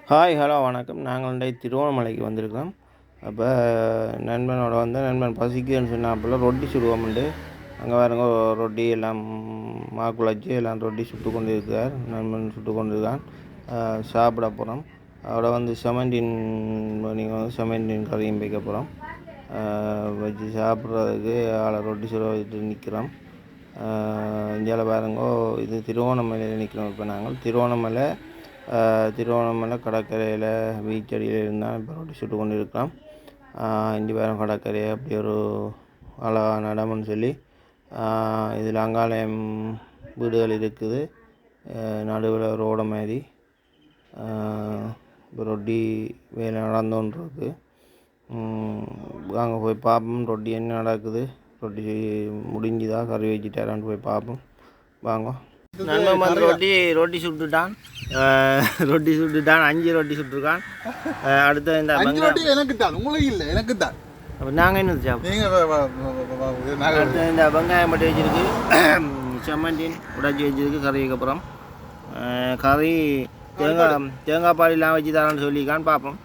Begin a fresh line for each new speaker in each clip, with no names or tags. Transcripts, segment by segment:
Hi hello வணக்கம். நாங்கள் இன்றைக்கு திருவண்ணாமலைக்கு வந்திருக்கோம். அப்போ நண்பனோட நண்பன் பசிக்குதுன்னு சொன்னாப்புல ரொட்டி சுடுவோம்ண்டு அங்கே பாருங்க ரொட்டி எல்லாம் மாக்குழச்சி எல்லாம் ரொட்டி சுட்டு கொண்டு இருக்கிறார். நண்பன் சுட்டு கொண்டு இருக்கான். சாப்பிட போகிறோம். அதோட செமண்டின் நீங்கள் செமண்டின் கறியும் வைக்க போகிறோம். வச்சு சாப்பிட்றதுக்கு ஆளை ரொட்டி சுட வச்சுட்டு நிற்கிறோம். இந்தியாவில் பாருங்கோ, இது திருவோணமலையில் நிற்கிறோம். இப்போ நாங்கள் திருவோணமலை கடற்கரையில் பீச்சடியில் இருந்தால் இப்போ ரொட்டி சுட்டு கொண்டு இருக்கிறோம். இங்கே வேறு கடற்கரை அப்படி ஒரு அழகான இடம்னு சொல்லி இதில் அங்காலயம் வீடுகள் இருக்குது. நடுவில் ரோடு மாதிரி இப்போ ரொட்டி வேலை நடந்தோன்றிருக்கு. அங்கே போய் பார்ப்போம் ரொட்டி என்ன நடக்குது, ரொட்டி முடிஞ்சுதா, கறி வச்சுட்டாரான்னு போய் பார்ப்போம். வாங்க. நண்பன் வந்து ரொட்டி சுட்டுட்டான். 5 ரொட்டி சுட்டுருக்கான். அடுத்த இந்த
எனக்கு தான், உங்களுக்கு இல்லை, எனக்கு தான்.
நாங்கள் என்ன சாப்பிடுவோம். அடுத்த இந்த வெங்காயம் மட்டும் வச்சுருக்கு, செம்மண்டின் உடைச்சி வச்சுருக்கு. கறிக்கு அப்புறம் கறி தேங்காய் பாலெலாம் வச்சு தரான்னு சொல்லியிருக்கான்னு பார்ப்போம்.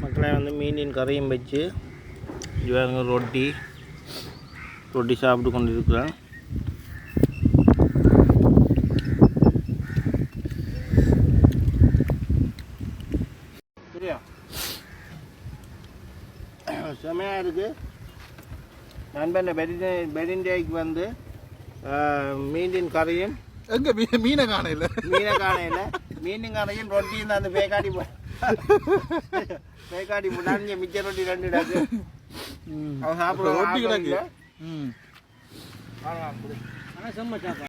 மக்களை மீனின் கறியும் வச்சு இவங்க ரொட்டி சாப்பிட்டு கொண்டு இருக்கிறேன். சரியா, செமையாக இருக்குது. நண்பன் பெரிண்டேக்கு மீனின் கறியும்
எங்கே மீனை காணையில்
மீனும் கறியும் ரொட்டியும் தான் அந்த பேக்காடி போட்டாங்க. மிச்ச ரொட்டி 2 டாக்கு அவன் சாப்பிடுவோம். ரொட்டி கிடக்கு.